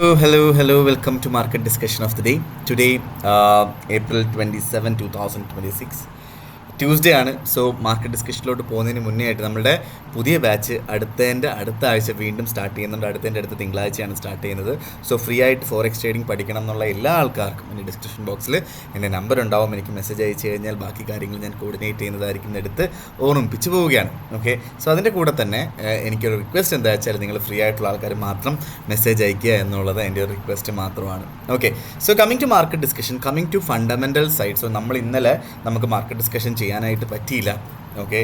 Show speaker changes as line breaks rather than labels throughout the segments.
Hello. Welcome to Market Discussion of the Day. Today, April 27, 2026. Tuesday ആണ്. So market ഡിസ്കഷനിലോട്ട് പോകുന്നതിന് മുന്നേ ആയിട്ട് നമ്മുടെ പുതിയ ബാച്ച് അടുത്ത ആഴ്ച വീണ്ടും സ്റ്റാർട്ട് ചെയ്യുന്നുണ്ട്. അടുത്ത തിങ്കളാഴ്ചയാണ് സ്റ്റാർട്ട് ചെയ്യുന്നത്. സോ ഫ്രീ ആയിട്ട് ഫോറക്സ് ട്രേഡിംഗ് പഠിക്കണം എന്നുള്ള എല്ലാ ആൾക്കാർക്കും എൻ്റെ ഡിസ്ക്രിപ്ഷൻ ബോക്സിൽ എൻ്റെ നമ്പർ ഉണ്ടാവും. എനിക്ക് മെസ്സേജ് അയച്ചു കഴിഞ്ഞാൽ ബാക്കി കാര്യങ്ങൾ ഞാൻ കോർഡിനേറ്റ് ചെയ്യുന്നതായിരിക്കും, എടുത്ത് ഓർമ്മിപ്പിച്ച് പോവുകയാണ്. ഓക്കെ, സോ അതിൻ്റെ കൂടെ തന്നെ എനിക്കൊരു റിക്വസ്റ്റ് എന്താ വെച്ചാൽ നിങ്ങൾ ഫ്രീ ആയിട്ടുള്ള ആൾക്കാർ മാത്രം മെസ്സേജ് അയക്കുക എന്നുള്ളത് എൻ്റെ ഒരു റിക്വസ്റ്റ് മാത്രമാണ്. Okay, so coming to market discussion, coming to fundamental side. So നമ്മൾ ഇന്നലെ നമുക്ക് മാർക്കറ്റ് ഡിസ്കഷൻ ചെയ്യാനായിട്ട് പറ്റിയില്ല. ഓക്കെ,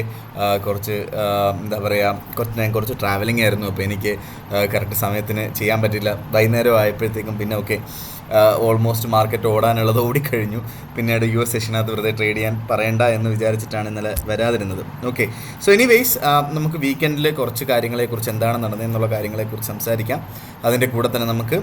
കുറച്ച് എന്താ പറയുക, ഞാൻ കുറച്ച് ട്രാവലിംഗ് ആയിരുന്നു. അപ്പോൾ എനിക്ക് കറക്റ്റ് സമയത്തിന് ചെയ്യാൻ പറ്റില്ല. വൈകുന്നേരം ആയപ്പോഴത്തേക്കും പിന്നെ ഓൾമോസ്റ്റ് മാർക്കറ്റ് ഓടാനുള്ളത് ഓടിക്കഴിഞ്ഞു. പിന്നീട് US സെഷനകത്ത് വെറുതെ ട്രേഡ് ചെയ്യാൻ പറയണ്ട എന്ന് വിചാരിച്ചിട്ടാണ് ഇന്നലെ വരാതിരുന്നത്. ഓക്കെ, സോ എനിവേയ്സ് നമുക്ക് വീക്കെൻഡിൽ കുറച്ച് കാര്യങ്ങളെക്കുറിച്ച് എന്താണ് നടന്നതെന്നുള്ള കാര്യങ്ങളെക്കുറിച്ച് സംസാരിക്കാം. അതിൻ്റെ കൂടെ തന്നെ നമുക്ക്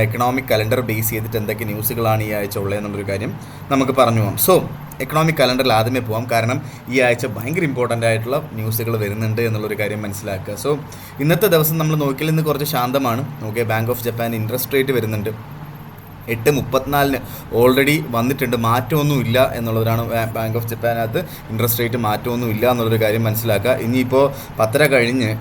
എക്കണോമിക് കലണ്ടർ ബേസ് ചെയ്തിട്ട് എന്തൊക്കെ ന്യൂസുകളാണ് ഈ ആഴ്ച ഉള്ളതെന്നുള്ളൊരു കാര്യം നമുക്ക് പറഞ്ഞു പോകാം. സോ എക്കണോമിക് കലണ്ടറിൽ ആദ്യമേ പോകാം, കാരണം ഈ ആഴ്ച ഭയങ്കര ഇമ്പോർട്ടൻ്റ് ആയിട്ടുള്ള ന്യൂസുകൾ വരുന്നുണ്ട് എന്നുള്ളൊരു കാര്യം മനസ്സിലാക്കുക. സോ ഇന്നത്തെ ദിവസം നമ്മൾ നോക്കിയാൽ ഇന്ന് കുറച്ച് ശാന്തമാണ്. Okay, bank of Japan interest rate വരുന്നുണ്ട് 8.34 ഓൾറെഡി വന്നിട്ടുണ്ട്. മാറ്റമൊന്നും ഇല്ല എന്നുള്ളവരാണ് ബാങ്ക് ഓഫ് ജപ്പാനകത്ത് ഇൻട്രസ്റ്റ് റേറ്റ് മാറ്റമൊന്നും ഇല്ല എന്നുള്ളൊരു കാര്യം മനസ്സിലാക്കുക. ഇനിയിപ്പോൾ 10:30 കഴിഞ്ഞ്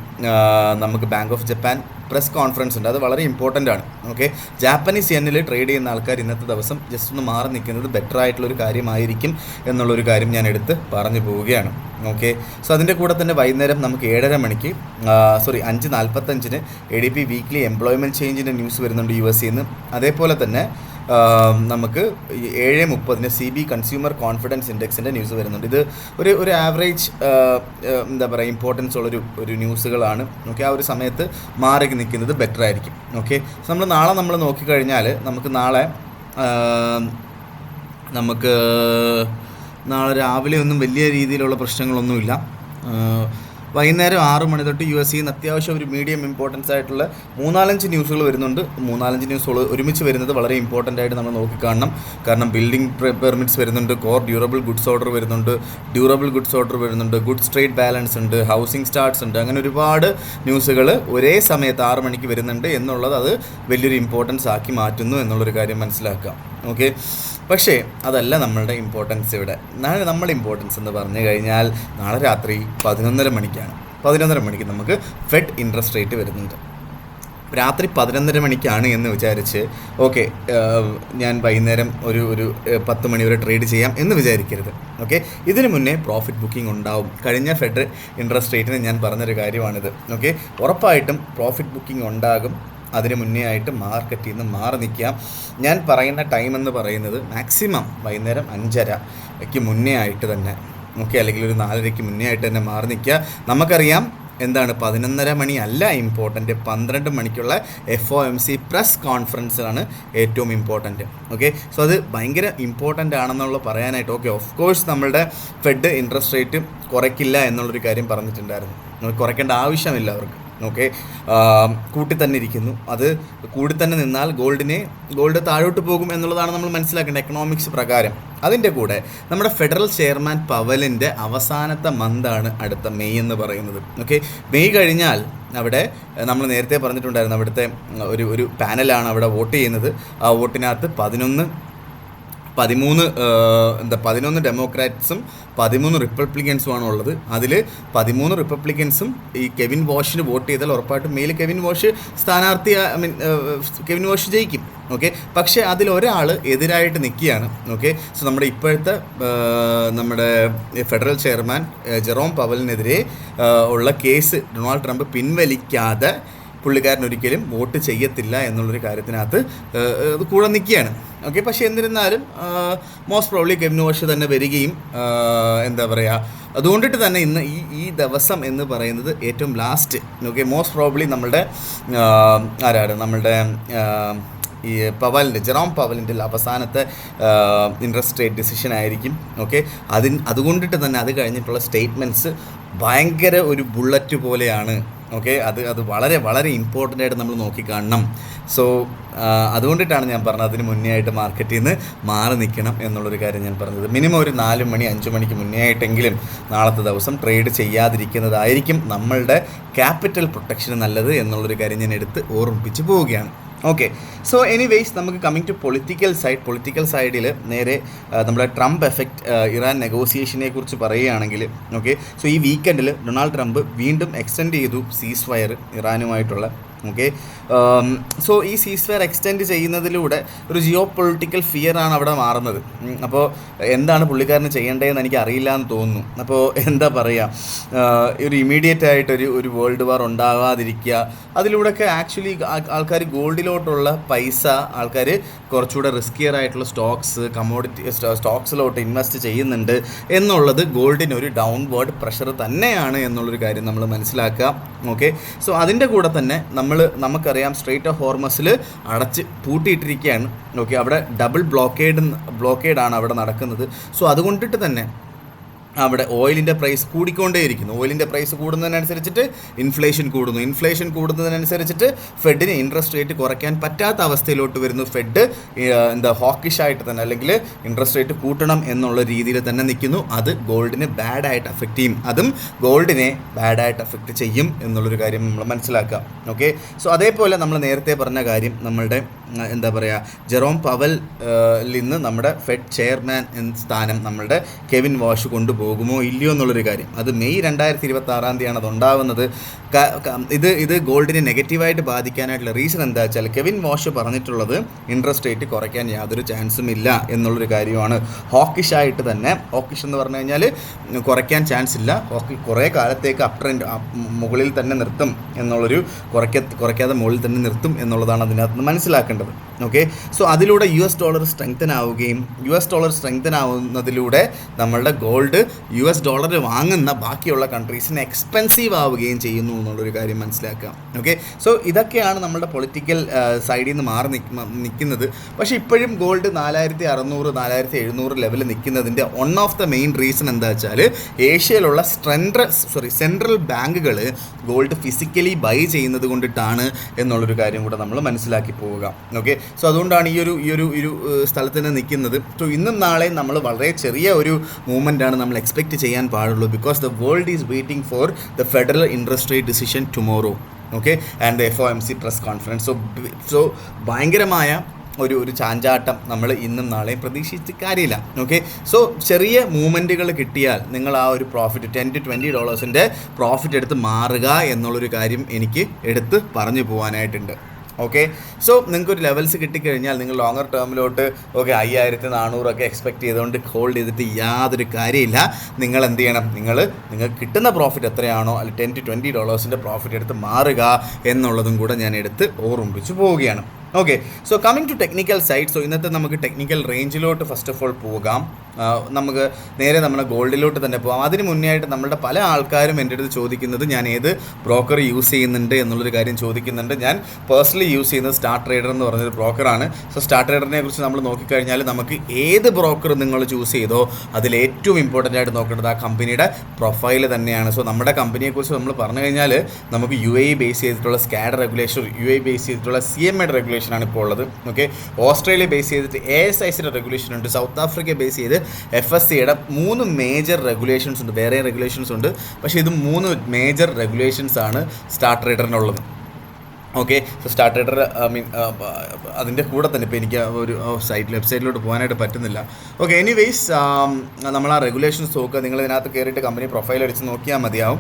നമുക്ക് bank of Japan press conference ഉണ്ട്. അത് വളരെ ഇമ്പോർട്ടൻ്റ് ആണ്. ഓക്കെ, ജാപ്പനീസ് യെന്നിൽ ട്രേഡ് ചെയ്യുന്ന ആൾക്കാർ ഇന്നത്തെ ദിവസം ജസ്റ്റ് ഒന്ന് മാറി നിൽക്കുന്നത് ബെറ്റർ ആയിട്ടുള്ളൊരു കാര്യമായിരിക്കും എന്നുള്ളൊരു കാര്യം ഞാൻ എടുത്ത് പറഞ്ഞു പോവുകയാണ്. ഓക്കെ, സോ അതിൻ്റെ കൂടെ തന്നെ വൈകുന്നേരം നമുക്ക് 7:30 മണിക്ക് 5:45 ADP വീക്ക്ലി എംപ്ലോയ്മെൻറ്റ് ചേഞ്ചിൻ്റെ ന്യൂസ് വരുന്നുണ്ട് USA നിന്ന്. അതേപോലെ തന്നെ നമുക്ക് 7:30 CB കൺസ്യൂമർ കോൺഫിഡൻസ് ഇൻഡെക്സിൻ്റെ ന്യൂസ് വരുന്നുണ്ട്. ഇത് ഒരു ആവറേജ് എന്താ പറയുക ഇമ്പോർട്ടൻസ് ഉള്ളൊരു ന്യൂസുകളാണ്. ഓക്കെ, ആ ഒരു സമയത്ത് മാറി നിൽക്കുന്നത് ബെറ്റർ ആയിരിക്കും. ഓക്കെ, സോ നാളെ നോക്കിക്കഴിഞ്ഞാൽ നമുക്ക് നാളെ രാവിലെ ഒന്നും വലിയ രീതിയിലുള്ള പ്രശ്നങ്ങളൊന്നുമില്ല. വൈകുന്നേരം 6 മണി തൊട്ട് USA നിന്ന് അത്യാവശ്യം ഒരു മീഡിയം ഇമ്പോർട്ടൻസ് ആയിട്ടുള്ള 3-4 ന്യൂസുകൾ വരുന്നുണ്ട്. 3-4 ന്യൂസുകൾ ഒരുമിച്ച് വരുന്നത് വളരെ ഇമ്പോർട്ടൻ്റ് ആയിട്ട് നമ്മൾ നോക്കിക്കാണണം. കാരണം ബിൽഡിംഗ് പെർമിറ്റ്സ് വരുന്നുണ്ട്, കോർ ഡ്യൂറബിൾ ഗുഡ്സ് ഓർഡർ വരുന്നുണ്ട്, ഗുഡ്സ് ട്രേഡ് ബാലൻസ് ഉണ്ട്, ഹൗസിംഗ് സ്റ്റാർട്ട്സ് ഉണ്ട്. അങ്ങനെ ഒരുപാട് ന്യൂസുകൾ ഒരേ സമയത്ത് 6 മണിക്ക് വരുന്നുണ്ട് എന്നുള്ളത് അത് വലിയൊരു ഇമ്പോർട്ടൻസ് ആക്കി മാറ്റുന്നു എന്നുള്ളൊരു കാര്യം മനസ്സിലാക്കുക. ഓക്കെ, പക്ഷേ അതല്ല നമ്മളുടെ ഇമ്പോർട്ടൻസ് ഇവിടെ. നമ്മുടെ ഇമ്പോർട്ടൻസ് എന്ന് പറഞ്ഞു കഴിഞ്ഞാൽ നാളെ രാത്രി 11:30 മണിക്കാണ്. 11:30 മണിക്ക് നമുക്ക് ഫെഡ് ഇൻട്രസ്റ്റ് റേറ്റ് വരുന്നുണ്ട്. രാത്രി 11:30 മണിക്കാണ് എന്ന് വിചാരിച്ച് ഓക്കെ ഞാൻ വൈകുന്നേരം ഒരു 10 മണി വരെ ട്രേഡ് ചെയ്യാം എന്ന് വിചാരിക്കരുത്. ഓക്കെ, ഇതിനു മുന്നേ പ്രോഫിറ്റ് ബുക്കിംഗ് ഉണ്ടാവും. കഴിഞ്ഞ ഫെഡ് ഇൻട്രസ്റ്റ് റേറ്റിന് ഞാൻ പറഞ്ഞൊരു കാര്യമാണിത്. ഓക്കെ, ഉറപ്പായിട്ടും പ്രോഫിറ്റ് ബുക്കിംഗ് ഉണ്ടാകും. അതിന് മുന്നേ ആയിട്ട് മാർക്കറ്റിൽ നിന്ന് മാറി നിൽക്കാം. ഞാൻ പറയുന്ന ടൈം എന്ന് പറയുന്നത് മാക്സിമം വൈകുന്നേരം 5:30 മുന്നേ ആയിട്ട് തന്നെ, ഓക്കെ, അല്ലെങ്കിൽ ഒരു 4:30 മുന്നേ ആയിട്ട് തന്നെ മാറി നിൽക്കുക. നമുക്കറിയാം എന്താണ് 11:30 മണി അല്ല ഇമ്പോർട്ടൻറ്റ്, 12 മണിക്കുള്ള FOMC പ്രസ് കോൺഫറൻസാണ് ഏറ്റവും ഇമ്പോർട്ടൻറ്റ്. ഓക്കെ, സോ അത് ഭയങ്കര ഇമ്പോർട്ടൻ്റ് ആണെന്നുള്ള പറയാനായിട്ട് ഓക്കെ ഓഫ് കോഴ്സ് നമ്മളുടെ ഫെഡ് ഇൻട്രസ്റ്റ് റേറ്റ് കുറയ്ക്കില്ല എന്നുള്ളൊരു കാര്യം പറഞ്ഞിട്ടുണ്ടായിരുന്നു. കുറയ്ക്കേണ്ട ആവശ്യമില്ല അവർക്ക്. ഓക്കെ, കൂട്ടി തന്നെ ഇരിക്കുന്നു. അത് കൂടി തന്നെ നിന്നാൽ ഗോൾഡ് താഴോട്ട് പോകും എന്നുള്ളതാണ് നമ്മൾ മനസ്സിലാക്കേണ്ടത് എക്കണോമിക്സ് പ്രകാരം. അതിൻ്റെ കൂടെ നമ്മുടെ ഫെഡറൽ ചെയർമാൻ പവലിൻ്റെ അവസാനത്തെ മന്താണ് അടുത്ത മെയ് എന്ന് പറയുന്നത്. ഓക്കെ, മെയ് കഴിഞ്ഞാൽ അവിടെ നമ്മൾ നേരത്തെ പറഞ്ഞിട്ടുണ്ടായിരുന്നു അവിടുത്തെ ഒരു പാനലാണ് അവിടെ വോട്ട് ചെയ്യുന്നത്. ആ വോട്ടിനകത്ത് 13 ഡെമോക്രാറ്റ്സും 13 റിപ്പബ്ലിക്കൻസുമാണ് ഉള്ളത്. അതിൽ 13 റിപ്പബ്ലിക്കൻസും ഈ കെവിൻ വാഷിന് വോട്ട് ചെയ്താൽ ഉറപ്പായിട്ടും മെയിൽ കെവിൻ വാഷ് കെവിൻ വാഷ് ജയിക്കും. ഓക്കെ, പക്ഷേ അതിലൊരാൾ എതിരായിട്ട് നിൽക്കുകയാണ്. ഓക്കെ, സോ നമ്മുടെ ഇപ്പോഴത്തെ നമ്മുടെ ഫെഡറൽ ചെയർമാൻ ജെറോം പവലിനെതിരെ ഉള്ള കേസ് ഡൊണാൾഡ് ട്രംപ് പിൻവലിക്കാതെ പുള്ളിക്കാരൻ ഒരിക്കലും വോട്ട് ചെയ്യത്തില്ല എന്നുള്ളൊരു കാര്യത്തിനകത്ത് കൂടെ നിൽക്കുകയാണ്. ഓക്കെ, പക്ഷേ എന്നിരുന്നാലും മോസ്റ്റ് പ്രോബ്ലി കെവിൻ വാഷ് തന്നെ വരികയും എന്താ പറയുക, അതുകൊണ്ടിട്ട് തന്നെ ഇന്ന് ഈ ദിവസം എന്ന് പറയുന്നത് ഏറ്റവും ലാസ്റ്റ്. ഓക്കെ, മോസ്റ്റ് പ്രോബ്ലി നമ്മളുടെ ഈ ജെറോം പവലിൻ്റെ അവസാനത്തെ ഇൻട്രസ്റ്റ് റേറ്റ് ഡിസിഷൻ ആയിരിക്കും. ഓക്കെ, അതുകൊണ്ടിട്ട് തന്നെ അത് കഴിഞ്ഞിട്ടുള്ള സ്റ്റേറ്റ്മെൻറ്റ്സ് ഭയങ്കര ഒരു ബുള്ളറ്റ് പോലെയാണ്. ഓക്കെ, അത് വളരെ വളരെ ഇമ്പോർട്ടൻ്റ് ആയിട്ട് നമ്മൾ നോക്കിക്കാണണം. സോ അതുകൊണ്ടിട്ടാണ് ഞാൻ പറഞ്ഞത് അതിന് മുന്നേ ആയിട്ട് മാർക്കറ്റിൽ നിന്ന് മാറി നിൽക്കണം എന്നുള്ളൊരു കാര്യം ഞാൻ പറഞ്ഞത്. മിനിമം ഒരു 4 മണി 5 മണിക്ക് മുന്നേ ആയിട്ടെങ്കിലും നാളത്തെ ദിവസം ട്രേഡ് ചെയ്യാതിരിക്കുന്നതായിരിക്കും നമ്മളുടെ ക്യാപിറ്റൽ പ്രൊട്ടക്ഷന് നല്ലത് എന്നുള്ളൊരു കാര്യം ഞാൻ എടുത്ത് ഓർമ്മിപ്പിച്ച് പോവുകയാണ്. ഓക്കെ. സോ എനിവേയ്സ് നമുക്ക് കമ്മിങ് ടു പൊളിറ്റിക്കൽ സൈഡിൽ നേരെ നമ്മുടെ ട്രംപ് എഫക്റ്റ് ഇറാൻ നെഗോസിയേഷനെ കുറിച്ച് പറയുകയാണെങ്കിൽ ഓക്കെ. സോ ഈ വീക്കെൻഡിൽ ഡൊണാൾഡ് ട്രംപ് വീണ്ടും എക്സ്റ്റെൻഡ് ചെയ്തു സീസ് ഫയർ ഇറാനുമായിട്ടുള്ള. ഓക്കെ. സോ ഈ സീസ് ഫയർ എക്സ്റ്റെൻഡ് ചെയ്യുന്നതിലൂടെ ഒരു ജിയോ പൊളിറ്റിക്കൽ ഫിയറാണ് അവിടെ മാറുന്നത്. അപ്പോൾ എന്താണ് പുള്ളിക്കാരന് ചെയ്യേണ്ടതെന്ന് എനിക്ക് അറിയില്ല എന്ന് തോന്നുന്നു. അപ്പോൾ എന്താ പറയുക, ഒരു ഇമ്മീഡിയറ്റ് ആയിട്ടൊരു വേൾഡ് വാർ ഉണ്ടാകാതിരിക്കുക. അതിലൂടെയൊക്കെ ആക്ച്വലി ആൾക്കാർ ഗോൾഡിലോട്ടുള്ള പൈസ ആൾക്കാർ കുറച്ചുകൂടെ റിസ്കിയർ ആയിട്ടുള്ള സ്റ്റോക്സിലോട്ട് ഇൻവെസ്റ്റ് ചെയ്യുന്നുണ്ട് എന്നുള്ളത് ഗോൾഡിന് ഒരു ഡൗൺവേർഡ് പ്രഷർ തന്നെയാണ് എന്നുള്ളൊരു കാര്യം നമ്മൾ മനസ്സിലാക്കുക. ഓക്കെ. സോ അതിൻ്റെ കൂടെ തന്നെ നമുക്കറിയാം സ്ട്രെയ്റ്റ് ഓഫ് ഹോർമസിൽ അടച്ച് പൂട്ടിയിട്ടിരിക്കുകയാണ്. ഓക്കെ. അവിടെ ഡബിൾ ബ്ലോക്കേഡാണ് അവിടെ നടക്കുന്നത്. സോ അതുകൊണ്ടിട്ട് തന്നെ അവിടെ ഓയിലിൻ്റെ പ്രൈസ് കൂടിക്കൊണ്ടേയിരിക്കുന്നു. ഓയിലിൻ്റെ പ്രൈസ് കൂടുന്നതിനനുസരിച്ചിട്ട് ഇൻഫ്ലേഷൻ കൂടുന്നതിനനുസരിച്ചിട്ട് ഫെഡിന് ഇൻട്രസ്റ്റ് റേറ്റ് കുറയ്ക്കാൻ പറ്റാത്ത അവസ്ഥയിലോട്ട് വരുന്നു. ഫെഡ് ഹോക്കിഷായിട്ട് തന്നെ അല്ലെങ്കിൽ ഇൻട്രസ്റ്റ് റേറ്റ് കൂട്ടണം എന്നുള്ള രീതിയിൽ തന്നെ നിൽക്കുന്നു. അത് ഗോൾഡിനെ ബാഡായിട്ട് അഫക്റ്റ് ചെയ്യും. അതും ഗോൾഡിനെ ബാഡായിട്ട് അഫക്റ്റ് ചെയ്യും എന്നുള്ളൊരു കാര്യം നമ്മൾ മനസ്സിലാക്കാം. ഓക്കെ. സോ അതേപോലെ നമ്മൾ നേരത്തെ പറഞ്ഞ കാര്യം നമ്മളുടെ ജെറോം പവലിൽ നിന്ന് നമ്മുടെ ഫെഡ് ചെയർമാൻ എന്ന സ്ഥാനം നമ്മളുടെ കെവിൻ വാഷ് കൊണ്ടുപോകുമോ ഇല്ലയോ എന്നുള്ളൊരു കാര്യം. അത് മെയ് 2026 അത് ഉണ്ടാവുന്നത്. ഇത് ഗോൾഡിനെ നെഗറ്റീവായിട്ട് ബാധിക്കാനായിട്ടുള്ള റീസൺ എന്താ വെച്ചാൽ കെവിൻ വാഷ് പറഞ്ഞിട്ടുള്ളത് ഇൻട്രസ്റ്റ് റേറ്റ് കുറയ്ക്കാൻ യാതൊരു ചാൻസും ഇല്ല എന്നുള്ളൊരു കാര്യമാണ്. ഹോക്കിഷ് എന്ന് പറഞ്ഞു കഴിഞ്ഞാൽ കുറയ്ക്കാൻ ചാൻസ് ഇല്ല. കുറേ കാലത്തേക്ക് അപ് ട്രെൻഡ് മുകളിൽ തന്നെ നിർത്തും എന്നുള്ളൊരു കുറയ്ക്കാതെ മുകളിൽ തന്നെ നിർത്തും എന്നുള്ളതാണ് അതിനകത്ത് നിന്ന് മനസ്സിലാക്കേണ്ടത്. ഓക്കെ. സോ അതിലൂടെ US ഡോളർ സ്ട്രെങ്തൻ ആവുന്നതിലൂടെ നമ്മളുടെ ഗോൾഡ് US ഡോളർ വാങ്ങുന്ന ബാക്കിയുള്ള കൺട്രീസിന് എക്സ്പെൻസീവ് ആവുകയും ചെയ്യുന്നു എന്നുള്ളൊരു കാര്യം മനസ്സിലാക്കാം. ഓക്കെ. സോ ഇതൊക്കെയാണ് നമ്മുടെ പൊളിറ്റിക്കൽ സൈഡിൽ നിന്ന് മാറി നിൽക്കുന്നത്. പക്ഷേ ഇപ്പോഴും ഗോൾഡ് 4600 4700 ലെവലിൽ നിൽക്കുന്നതിൻ്റെ one of the main reason എന്താ വെച്ചാൽ ഏഷ്യയിലുള്ള സെൻട്രൽ ബാങ്കുകൾ ഗോൾഡ് ഫിസിക്കലി ബൈ ചെയ്യുന്നത് കൊണ്ടിട്ടാണ് എന്നുള്ളൊരു കാര്യം കൂടെ നമ്മൾ മനസ്സിലാക്കി പോവുക. ഓക്കെ. സോ അതുകൊണ്ടാണ് ഈ ഒരു സ്ഥലത്ത് തന്നെ നിൽക്കുന്നത്. സോ ഇന്നും നാളെയും നമ്മൾ വളരെ ചെറിയ ഒരു മൂവ്മെൻ്റാണ് നമ്മൾ എക്സ്പെക്റ്റ് ചെയ്യാൻ പാടുള്ളൂ. Because the world is waiting for the federal interest rate decision tomorrow. Okay. And the FOMC press conference. So ഭയങ്കരമായ ഒരു ചാഞ്ചാട്ടം നമ്മൾ ഇന്നും നാളെയും പ്രതീക്ഷിച്ച് കാര്യമില്ല. ഓക്കെ. സോ ചെറിയ മൂവ്മെൻറ്റുകൾ കിട്ടിയാൽ നിങ്ങൾ ആ ഒരു പ്രോഫിറ്റ് $10 to $20 പ്രോഫിറ്റ് എടുത്ത് മാറുക എന്നുള്ളൊരു കാര്യം എനിക്ക് എടുത്ത് പറഞ്ഞു പോകാനായിട്ടുണ്ട്. ഓക്കെ. സോ നിങ്ങൾക്കൊരു ലെവൽസ് കിട്ടിക്കഴിഞ്ഞാൽ നിങ്ങൾ ലോങ്ങർ ടേമിലോട്ട് 5400 എക്സ്പെക്ട് ചെയ്തുകൊണ്ട് ഹോൾഡ് ചെയ്തിട്ട് യാതൊരു കാര്യമില്ല. നിങ്ങൾ എന്ത് ചെയ്യണം, നിങ്ങൾക്ക് കിട്ടുന്ന പ്രോഫിറ്റ് എത്രയാണോ അതിൽ $10 to $20 പ്രോഫിറ്റ് എടുത്ത് മാറുക എന്നുള്ളതും കൂടെ ഞാൻ എടുത്ത് ഓർമ്മിപ്പിച്ച് പോവുകയാണ്. Okay. So coming to technical side. So ഇന്നത്തെ നമുക്ക് ടെക്നിക്കൽ റേഞ്ചിലോട്ട് ഫസ്റ്റ് ഓഫ് ഓൾ പോകാം. നമുക്ക് നേരെ നമ്മുടെ ഗോൾഡിലോട്ട് തന്നെ പോകാം. അതിന് മുന്നേ ആയിട്ട് നമ്മളുടെ പല ആൾക്കാരും എൻ്റെ അടുത്ത് ചോദിക്കുന്നത് ഞാൻ ഏത് ബ്രോക്കർ യൂസ് ചെയ്യുന്നുണ്ട് എന്നുള്ളൊരു കാര്യം ചോദിക്കുന്നുണ്ട്. ഞാൻ പേഴ്സണലി യൂസ് ചെയ്യുന്നത് സ്റ്റാർ ട്രേഡർ എന്ന് പറഞ്ഞൊരു ബ്രോക്കറാണ്. സോ സ്റ്റാർ ട്രേഡറിനെ കുറിച്ച് നമ്മൾ നോക്കിക്കഴിഞ്ഞാൽ നമുക്ക് ഏത് ബ്രോക്കർ നിങ്ങൾ ചൂസ് ചെയ്തോ അതിൽ ഏറ്റവും ഇമ്പോർട്ടൻ്റ് ആയിട്ട് നോക്കേണ്ടത് ആ കമ്പനിയുടെ പ്രൊഫൈൽ തന്നെയാണ്. സോ നമ്മുടെ കമ്പനിയെക്കുറിച്ച് നമ്മൾ പറഞ്ഞു കഴിഞ്ഞാൽ നമുക്ക് UAE ബേസ് ചെയ്തിട്ടുള്ള സ്കാഡ് റെഗുലേഷൻ, UAE ബേസ് ചെയ്തിട്ടുള്ള CMA റെഗുലേഷൻ ആണ് ഇപ്പോൾ ഉള്ളത്. ഓക്കെ. ഓസ്ട്രേലിയ ബേസ് ചെയ്തിട്ട് ASICയുടെ റെഗുലേഷൻ ഉണ്ട്. സൗത്ത് ആഫ്രിക്ക ബേസ് ചെയ്ത് FSCയുടെ 3 മേജർ റെഗുലേഷൻസ് ഉണ്ട്. വേറെ റെഗുലേഷൻസ് ഉണ്ട്, പക്ഷേ ഇത് 3 മേജർ റെഗുലേഷൻസ് ആണ് സ്റ്റാർ ട്രേഡറിനുള്ളത്. ഓക്കെ. സോ സ്റ്റാർ ട്രേഡർ അതിൻ്റെ കൂടെ തന്നെ ഇപ്പോൾ എനിക്ക് ഒരു വെബ്സൈറ്റിലോട്ട് പോകാനായിട്ട് പറ്റുന്നില്ല. ഓക്കെ. എനിവേയ്സ് നമ്മൾ ആ റെഗുലേഷൻസ് നോക്കുക. നിങ്ങൾ ഇതിനകത്ത് കയറിയിട്ട് കമ്പനി പ്രൊഫൈൽ അടിച്ച് നോക്കിയാൽ മതിയാവും.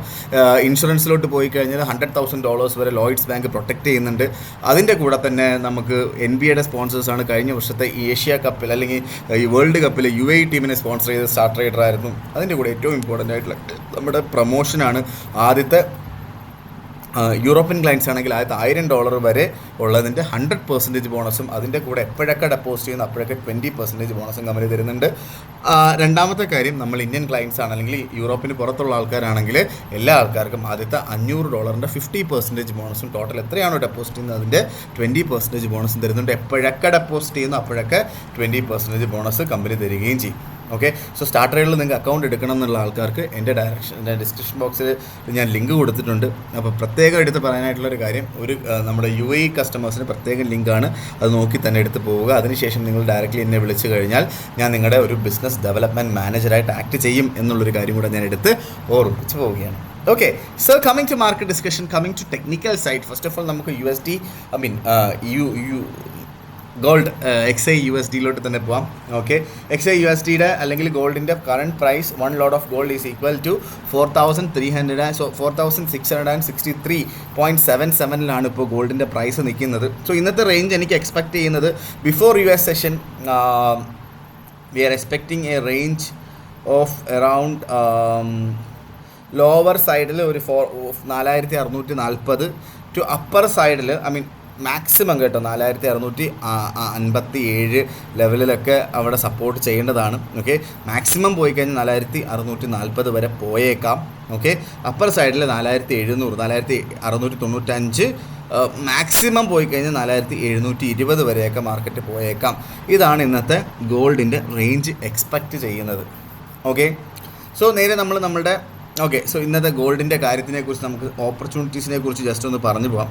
ഇൻഷുറൻസിലോട്ട് പോയി കഴിഞ്ഞാൽ $100,000 വരെ ലോയിഡ്സ് ബാങ്ക് പ്രൊട്ടക്റ്റ് ചെയ്യുന്നുണ്ട്. അതിൻ്റെ കൂടെ തന്നെ നമുക്ക് NBA സ്പോൺസേഴ്സാണ്. കഴിഞ്ഞ വർഷത്തെ ഏഷ്യ കപ്പിൽ അല്ലെങ്കിൽ ഈ വേൾഡ് കപ്പിൽ UAE ടീമിനെ സ്പോൺസർ ചെയ്ത സ്റ്റാർ ട്രേഡർ ആയിരുന്നു. അതിൻ്റെ കൂടെ ഏറ്റവും ഇമ്പോർട്ടൻ്റ് ആയിട്ടുള്ള നമ്മുടെ പ്രൊമോഷനാണ്. ആദ്യത്തെ യൂറോപ്യൻ ക്ലയൻസ് ആണെങ്കിൽ $1,000 വരെ ഉള്ളതിൻ്റെ 100% ബോണസും അതിൻ്റെ കൂടെ എപ്പോഴൊക്കെ ഡെപ്പോസിറ്റ് ചെയ്യുന്ന അപ്പോഴൊക്കെ 20% ബോണസും കമ്പനി തരുന്നുണ്ട്. രണ്ടാമത്തെ കാര്യം, നമ്മൾ ഇന്ത്യൻ ക്ലയൻസ് ആണ് അല്ലെങ്കിൽ യൂറോപ്പിന് പുറത്തുള്ള ആൾക്കാരാണെങ്കിൽ എല്ലാ ആൾക്കാർക്കും ആദ്യത്തെ $500 50% ബോണസും ടോട്ടൽ എത്രയാണോ ഡെപ്പോസിറ്റ് ചെയ്യുന്നത് അതിൻ്റെ 20% ബോണസും തരുന്നുണ്ട്. എപ്പോഴൊക്കെ ഡെപ്പോസിറ്റ് ചെയ്യുന്നു അപ്പോഴൊക്കെ 20% ബോണസ് കമ്പനി തരികയും ചെയ്യും. ഓക്കെ. സോ സ്റ്റാർ ട്രേഡിൽ നിങ്ങൾക്ക് അക്കൗണ്ട് എടുക്കണം എന്നുള്ള ആൾക്കാർക്ക് എൻ്റെ ഡിസ്ക്രിപ്ഷൻ ബോക്സിൽ ഞാൻ ലിങ്ക് കൊടുത്തിട്ടുണ്ട്. അപ്പോൾ പ്രത്യേകം എടുത്ത് പറയാനായിട്ടുള്ളൊരു കാര്യം, നമ്മുടെ UAE കസ്റ്റമേഴ്സിന് പ്രത്യേകം ലിങ്കാണ്, അത് നോക്കി തന്നെ എടുത്ത് പോവുക. അതിനുശേഷം നിങ്ങൾ ഡയറക്റ്റ്ലി എന്നെ വിളിച്ചു കഴിഞ്ഞാൽ ഞാൻ നിങ്ങളുടെ ഒരു ബിസിനസ് ഡെവലപ്മെൻറ്റ് മാനേജറായിട്ട് ആക്ട് ചെയ്യും എന്നുള്ളൊരു കാര്യം കൂടെ ഞാൻ എടുത്ത് ഓർമ്മിച്ച് പോവുകയാണ്. Okay, so coming to market discussion, coming to technical side, first of all നമുക്ക് USD, I mean gold X I U S ഡിയിലോട്ട് തന്നെ പോവാം. Okay, X I U S ഡിയുടെ അല്ലെങ്കിൽ ഗോൾഡിൻ്റെ current price 1 lot of gold is equal to 4,663.77 ഇപ്പോൾ ഗോൾഡിൻ്റെ price നിൽക്കുന്നത്. സോ ഇന്നത്തെ റേഞ്ച് എനിക്ക് എക്സ്പെക്ട് ചെയ്യുന്നത് before US session we are expecting A range of around lower സൈഡിൽ ഒരു 4,640 ടു അപ്പർ സൈഡിൽ ഐ മീൻ മാക്സിമം കേട്ടോ 4,657 ലെവലിലൊക്കെ അവിടെ സപ്പോർട്ട് ചെയ്യേണ്ടതാണ്. ഓക്കെ, മാക്സിമം പോയി കഴിഞ്ഞാൽ 4,640 വരെ പോയേക്കാം. ഓക്കെ, അപ്പർ സൈഡിൽ 4,700 4,695 മാക്സിമം പോയി കഴിഞ്ഞാൽ 4,720 വരെയൊക്കെ മാർക്കറ്റ് പോയേക്കാം. ഇതാണ് ഇന്നത്തെ ഗോൾഡിൻ്റെ റേഞ്ച് എക്സ്പെക്റ്റ് ചെയ്യുന്നത്. ഓക്കെ, സോ നേരെ നമ്മളുടെ ഓക്കെ, സോ ഇന്നത്തെ ഗോൾഡിൻ്റെ കാര്യത്തിനെക്കുറിച്ച് നമുക്ക് ഓപ്പർച്യൂണിറ്റീസിനെ കുറിച്ച് ജസ്റ്റ് ഒന്ന് പറഞ്ഞു പോകാം.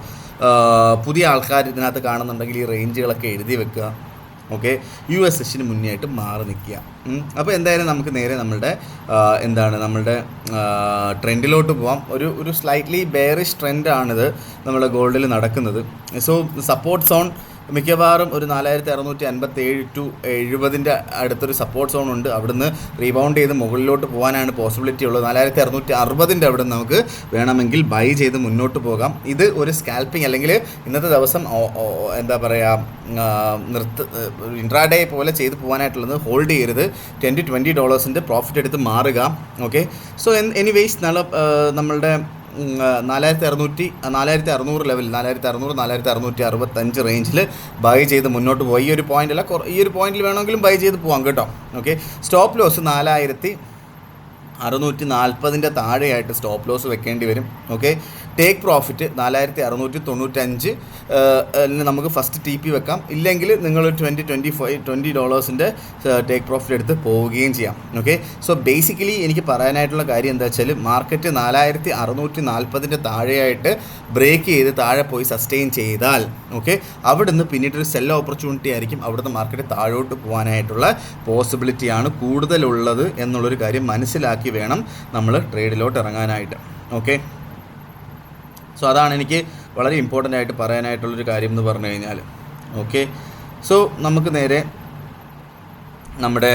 പുതിയ ആൾക്കാർ ഇതിനകത്ത് കാണുന്നുണ്ടെങ്കിൽ ഈ റേഞ്ചുകളൊക്കെ എഴുതി വെക്കുക. ഓക്കെ, US സെഷന് മുന്നേ ആയിട്ട് മാറി നിൽക്കുക. അപ്പോൾ എന്തായാലും നമുക്ക് നേരെ നമ്മളുടെ ട്രെൻഡിലോട്ട് പോകാം. ഒരു സ്ലൈറ്റ്ലി ബെയറിഷ് ട്രെൻഡാണിത് നമ്മുടെ ഗോൾഡിൽ നടക്കുന്നത്. സോ സപ്പോർട്ട് സോൺ മിക്കവാറും ഒരു 4,657 ടു 70 അടുത്തൊരു സപ്പോർട്ട് സോൺ ഉണ്ട്. അവിടുന്ന് റീബൗണ്ട് ചെയ്ത് മുകളിലോട്ട് പോകാനാണ് പോസിബിലിറ്റി ഉള്ളത്. 4,660 അവിടെ നമുക്ക് വേണമെങ്കിൽ ബൈ ചെയ്ത് മുന്നോട്ട് പോകാം. ഇത് ഒരു സ്കാൽപ്പിംഗ് അല്ലെങ്കിൽ ഇന്നത്തെ ദിവസം എന്താ പറയുക ഇൻട്രാഡേ പോലെ ചെയ്ത് പോകാനായിട്ടുള്ളത്. ഹോൾഡ് ചെയ്യരുത്, $10-20 പ്രോഫിറ്റ് എടുത്ത് മാറുക. ഓക്കെ, സോ എനിവേയ്സ് നമ്മളുടെ 4,600 ലെവൽ 4,665 റേഞ്ചിൽ ബൈ ചെയ്ത് മുന്നോട്ട് പോയി. ഈ ഒരു പോയിൻ്റല്ല, ഈ ഒരു പോയിന്റിൽ വേണമെങ്കിലും ബൈ ചെയ്ത് പോകാം കേട്ടോ. ഓക്കെ, സ്റ്റോപ്പ് ലോസ് 4,640 താഴെയായിട്ട് സ്റ്റോപ്പ് ലോസ് വെക്കേണ്ടി വരും. ഓക്കെ, ടേക്ക് പ്രോഫിറ്റ് 4,695 നമുക്ക് ഫസ്റ്റ് TP വെക്കാം. ഇല്ലെങ്കിൽ നിങ്ങൾ $20 ടേക്ക് പ്രോഫിറ്റ് എടുത്ത് പോവുകയും ചെയ്യാം. ഓക്കെ, സോ ബേസിക്കലി എനിക്ക് പറയാനായിട്ടുള്ള കാര്യം എന്താ വെച്ചാൽ മാർക്കറ്റ് 4,640 താഴെയായിട്ട് ബ്രേക്ക് ചെയ്ത് താഴെ പോയി സസ്റ്റെയിൻ ചെയ്താൽ ഓക്കെ അവിടുന്ന് പിന്നീടൊരു സെൽ ഓപ്പർച്യൂണിറ്റി ആയിരിക്കും. അവിടുന്ന് മാർക്കറ്റ് താഴോട്ട് പോകാനായിട്ടുള്ള പോസിബിലിറ്റിയാണ് കൂടുതലുള്ളത് എന്നുള്ളൊരു കാര്യം മനസ്സിലാക്കി വേണം നമ്മൾ ട്രേഡിലോട്ട് ഇറങ്ങാനായിട്ട്. ഓക്കെ, സോ അതാണ് എനിക്ക് വളരെ ഇമ്പോർട്ടൻ്റ് ആയിട്ട് പറയാനായിട്ടുള്ളൊരു കാര്യം എന്ന് പറഞ്ഞു കഴിഞ്ഞാൽ. ഓക്കെ, സോ നമുക്ക് നേരെ നമ്മുടെ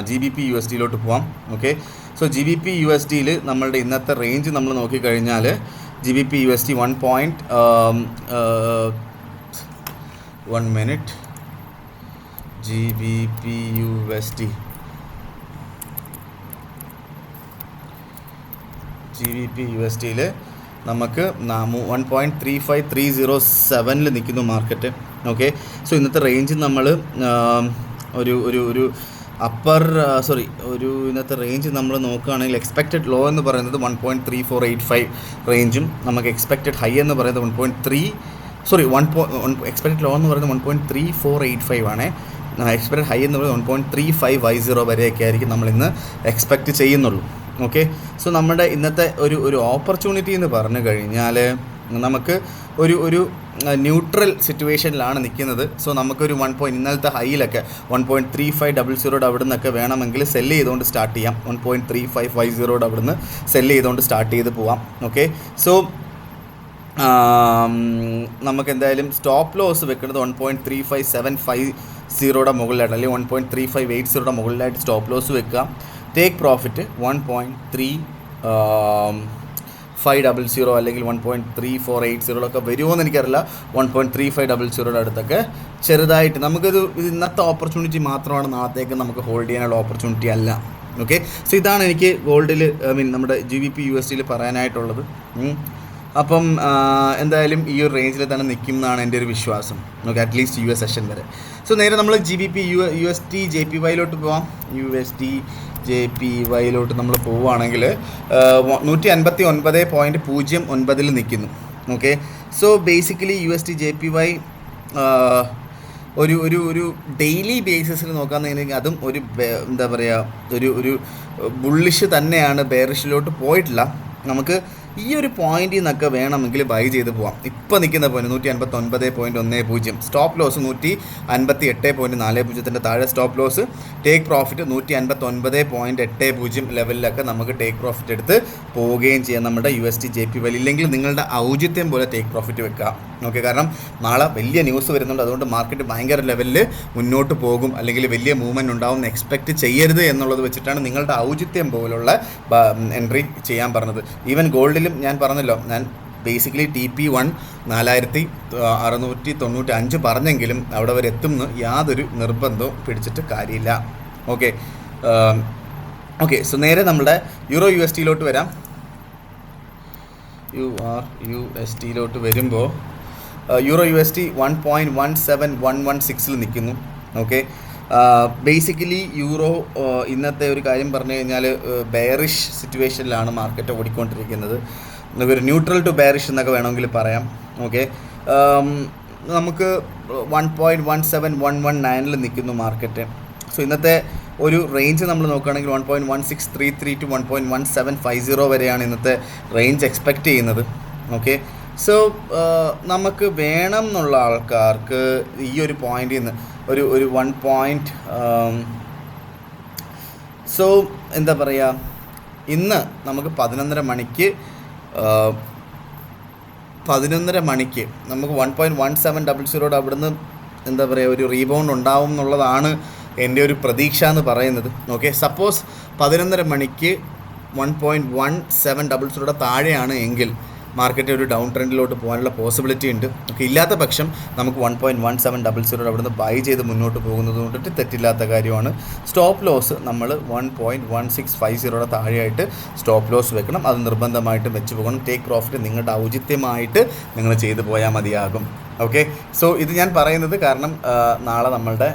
GBP USDയിലോട്ട് പോവാം. ഓക്കെ, സോ GBP USDയിൽ നമ്മളുടെ ഇന്നത്തെ റേഞ്ച് നമ്മൾ നോക്കിക്കഴിഞ്ഞാൽ GBP USD 1 minute GBP USDയിൽ നമുക്ക് 1.35307 നിൽക്കുന്നു മാർക്കറ്റ്. ഓക്കെ, സോ ഇന്നത്തെ റേഞ്ച് നമ്മൾ ഒരു അപ്പർ ഇന്നത്തെ റേഞ്ച് നമ്മൾ നോക്കുകയാണെങ്കിൽ എക്സ്പെക്റ്റഡ് ലോ എന്ന് പറയുന്നത് 1.3485 റേഞ്ചും നമുക്ക് എക്സ്പെക്റ്റഡ് ഹൈ എന്ന് പറയുന്നത് എക്സ്പെക്റ്റഡ് ലോ എന്ന് പറയുന്നത് 1.3485 ആണ്. എക്സ്പെക്റ്റഡ് ഹൈ എന്ന് പറയുന്നത് 1.3550 വരെയൊക്കെ ആയിരിക്കും നമ്മളിന്ന് എക്സ്പെക്റ്റ് ചെയ്യുന്നുള്ളൂ. ഓക്കെ, സോ നമ്മുടെ ഇന്നത്തെ ഒരു ഓപ്പർച്യൂണിറ്റി എന്ന് പറഞ്ഞു കഴിഞ്ഞാൽ നമുക്ക് ഒരു ന്യൂട്രൽ സിറ്റുവേഷനിലാണ് നിൽക്കുന്നത്. സോ നമുക്കൊരു ഇന്നലത്തെ ഹൈയിലൊക്കെ 1.3500 അവിടെ നിന്നൊക്കെ വേണമെങ്കിൽ സെല്ല് ചെയ്തുകൊണ്ട് സ്റ്റാർട്ട് ചെയ്യാം. 1.3550 അവിടെ നിന്ന് സെല്ല് ചെയ്തുകൊണ്ട് സ്റ്റാർട്ട് ചെയ്ത് പോവാം. ഓക്കെ, സോ നമുക്ക് എന്തായാലും സ്റ്റോപ്പ് ലോസ് വെക്കുന്നത് 1.35750 മുകളിലായിട്ട് അല്ലെങ്കിൽ 1.3580 മുകളിലായിട്ട് സ്റ്റോപ്പ് ലോസ് വെക്കുക. ടേക്ക് പ്രോഫിറ്റ് 1.3500 അല്ലെങ്കിൽ 1.3480 ഒക്കെ വരുമോ എന്ന് എനിക്കറിയില്ല. 1.3500 അടുത്തൊക്കെ ചെറുതായിട്ട് നമുക്കിത് ഇന്നത്തെ ഓപ്പർച്യൂണിറ്റി മാത്രമാണ്, നാളത്തേക്ക് നമുക്ക് ഹോൾഡ് ചെയ്യാനുള്ള ഓപ്പർച്യൂണിറ്റി അല്ല. ഓക്കെ, സോ ഇതാണ് എനിക്ക് ഗോൾഡിൽ നമ്മുടെ GBP USDയിൽ പറയാനായിട്ടുള്ളത്. അപ്പം എന്തായാലും ഈ ഒരു റേഞ്ചിൽ തന്നെ നിൽക്കും എന്നാണ് എൻ്റെ ഒരു വിശ്വാസം. ഓക്കെ, അറ്റ്ലീസ്റ്റ് US സെഷൻ വരെ. സോ നേരെ നമ്മൾ GBP USD JPYയിലോട്ട് പോവാം. USD JPYയിലോട്ട് നമ്മൾ പോവുകയാണെങ്കിൽ 159.09 നിൽക്കുന്നു. Okay, so basically USD JPY ഒരു ഡെയിലി ബേസിസിൽ നോക്കാമെന്നുണ്ടെങ്കിൽ അതും എന്താ പറയുക ഒരു ബുള്ളിഷ് തന്നെയാണ്, ബെയറിഷിലോട്ട് പോയിട്ടില്ല. നമുക്ക് ഈ ഒരു പോയിന്റിൽ നിന്നൊക്കെ വേണമെങ്കിൽ ബൈ ചെയ്ത് പോവാം. ഇപ്പോൾ നിൽക്കുന്ന പോയിന്റ് 159.10, സ്റ്റോപ്പ് ലോസ് 158.40 താഴെ സ്റ്റോപ്പ് ലോസ്, ടേക്ക് പ്രോഫിറ്റ് 159.80 ലെവലിലൊക്കെ നമുക്ക് ടേക്ക് പ്രോഫിറ്റ് എടുത്ത് പോവുകയും ചെയ്യാം നമ്മുടെ USD JP വാല്യൂ. ഇല്ലെങ്കിൽ നിങ്ങളുടെ ഔചിത്യം പോലെ ടേക്ക് പ്രോഫിറ്റ് വെക്കുക. ഓക്കെ, കാരണം നാളെ വലിയ ന്യൂസ് വരുന്നുണ്ട്, അതുകൊണ്ട് മാർക്കറ്റ് ഭയങ്കര ലെവലിൽ മുന്നോട്ട് പോകും അല്ലെങ്കിൽ വലിയ മൂവ്മെൻറ്റ് ഉണ്ടാവും എന്ന് എക്സ്പെക്റ്റ് ചെയ്യരുത് എന്നുള്ളത് വെച്ചിട്ടാണ് നിങ്ങളുടെ ഔചിത്യം പോലുള്ള എൻട്രി ചെയ്യാൻ പറഞ്ഞത്. ഈവൻ ഗോൾഡിലും ഞാൻ പറഞ്ഞല്ലോ, ഞാൻ ബേസിക്കലി TP1 4695 പറഞ്ഞെങ്കിലും അവിടെ വരെ എത്തുമെന്ന് യാതൊരു നിർബന്ധവും പിടിച്ചിട്ട് കാര്യമില്ല. ഓക്കെ, സോ നേരെ നമ്മുടെ USD വരാം. USD വരുമ്പോൾ USD 1.17116 നിൽക്കുന്നു. ഓക്കെ, ബേസിക്കലി ഇന്നത്തെ ഒരു കാര്യം പറഞ്ഞു കഴിഞ്ഞാൽ ബെയറിഷ് സിറ്റുവേഷനിലാണ് മാർക്കറ്റ് ഓടിക്കൊണ്ടിരിക്കുന്നത്. ഒരു ന്യൂട്രൽ ടു ബെയറിഷ് എന്നൊക്കെ വേണമെങ്കിൽ പറയാം. ഓക്കെ, നമുക്ക് 1.17119 നിൽക്കുന്നു മാർക്കറ്റ്. സോ ഇന്നത്തെ ഒരു റേഞ്ച് നമ്മൾ നോക്കുകയാണെങ്കിൽ 1.1633 to 1.1750 വരെയാണ് ഇന്നത്തെ റേഞ്ച് എക്സ്പെക്റ്റ് ചെയ്യുന്നത്. ഓക്കെ, സോ നമുക്ക് വേണം എന്നുള്ള ആൾക്കാർക്ക് ഈ ഒരു പോയിന്റിൽ നിന്ന് ഒരു 1 പോയിൻറ്റ് സോ എന്താ പറയുക, ഇന്ന് നമുക്ക് 11:30 മണിക്ക് നമുക്ക് 1.1700 അവിടുന്ന് എന്താ പറയുക ഒരു റീബൗണ്ട് ഉണ്ടാവും എന്നുള്ളതാണ് എൻ്റെ ഒരു പ്രതീക്ഷ എന്ന് പറയുന്നത്. ഓക്കെ, സപ്പോസ് 11:30 മണിക്ക് 1.1700 താഴെയാണ് എങ്കിൽ മാർക്കറ്റ് ഒരു ഡൗൺ ട്രെൻഡിലോട്ട് പോകാനുള്ള പോസിബിലിറ്റി ഉണ്ട്. ഓക്കെ, ഇല്ലാത്ത പക്ഷം നമുക്ക് 1.1700 അവിടുന്ന് ബൈ ചെയ്ത് മുന്നോട്ട് പോകുന്നത് കൊണ്ടിട്ട് തെറ്റില്ലാത്ത കാര്യമാണ്. സ്റ്റോപ്പ് ലോസ് നമ്മൾ 1.1650 താഴെയായിട്ട് സ്റ്റോപ്പ് ലോസ് വെക്കണം. അത് നിർബന്ധമായിട്ടും വെച്ച് പോകണം. ടേക്ക് പ്രോഫിറ്റ് നിങ്ങളുടെ ഔചിത്യമായിട്ട് നിങ്ങൾ ചെയ്തു പോയാൽ മതിയാകും. ഓക്കെ, സോ ഇത് ഞാൻ പറയുന്നത് കാരണം നാളെ നമ്മളുടെ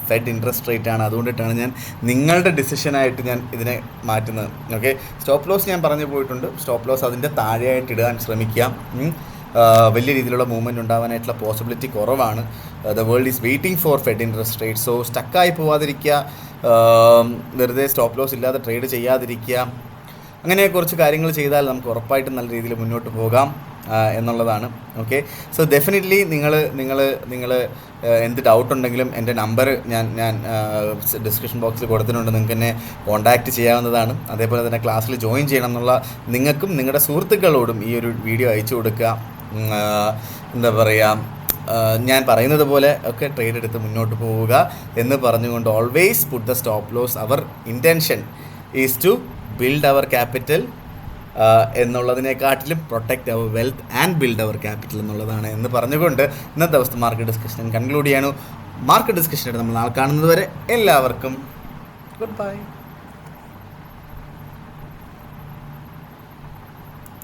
ഫെഡ് ഇൻട്രസ്റ്റ് റേറ്റ് ആണ്. അതുകൊണ്ടിട്ടാണ് ഞാൻ നിങ്ങളുടെ ഡിസിഷനായിട്ട് ഞാൻ ഇതിനെ മാറ്റുന്നത്. ഓക്കെ, സ്റ്റോപ്പ് ലോസ് ഞാൻ പറഞ്ഞു പോയിട്ടുണ്ട്. സ്റ്റോപ്പ് ലോസ് അതിൻ്റെ താഴെയായിട്ട് ഇടാൻ ശ്രമിക്കാം. വലിയ രീതിയിലുള്ള മൂവ്മെൻറ്റ് ഉണ്ടാകാനായിട്ടുള്ള പോസിബിലിറ്റി കുറവാണ്. The world is waiting for Fed interest rate. So സ്റ്റക്കായി പോവാതിരിക്കുക, വെറുതെ സ്റ്റോപ്പ് ലോസ് ഇല്ലാതെ ട്രേഡ് ചെയ്യാതിരിക്കുക. അങ്ങനെ കുറച്ച് കാര്യങ്ങൾ ചെയ്താൽ നമുക്ക് ഉറപ്പായിട്ടും നല്ല രീതിയിൽ മുന്നോട്ട് പോകാം എന്നുള്ളതാണ്. ഓക്കെ, സോ ഡെഫിനറ്റ്ലി നിങ്ങൾ എന്ത് ഡൗട്ട് ഉണ്ടെങ്കിലും എൻ്റെ നമ്പർ ഞാൻ ഡിസ്ക്രിപ്ഷൻ ബോക്സിൽ കൊടുത്തിട്ടുണ്ട്. നിങ്ങൾക്ക് എന്നെ കോൺടാക്റ്റ് ചെയ്യാവുന്നതാണ്. അതേപോലെ തന്നെ ക്ലാസ്സിൽ ജോയിൻ ചെയ്യണം എന്നുള്ള നിങ്ങൾക്കും നിങ്ങളുടെ സുഹൃത്തുക്കളോടും ഈ ഒരു വീഡിയോ അയച്ചു കൊടുക്കുക. എന്താ പറയുക, ഞാൻ പറയുന്നത് പോലെ ഒക്കെ ട്രേഡ് എടുത്ത് മുന്നോട്ട് പോവുക എന്ന് പറഞ്ഞുകൊണ്ട് always put the stop loss. Our intention is to build our capital എന്നുള്ളതിനെക്കാട്ടിലും protect our wealth and build our capital എന്നുള്ളതാണ് എന്ന് പറഞ്ഞുകൊണ്ട് ഇന്നത്തെ ദിവസത്തെ മാർക്കറ്റ് ഡിസ്കഷൻ കൺക്ലൂഡ് ചെയ്യാണ്. മാർക്കറ്റ് ഡിസ്കഷനായിട്ട് നമ്മൾ നാളെ കാണുന്നത് വരെ എല്ലാവർക്കും ഗുഡ് ബൈ.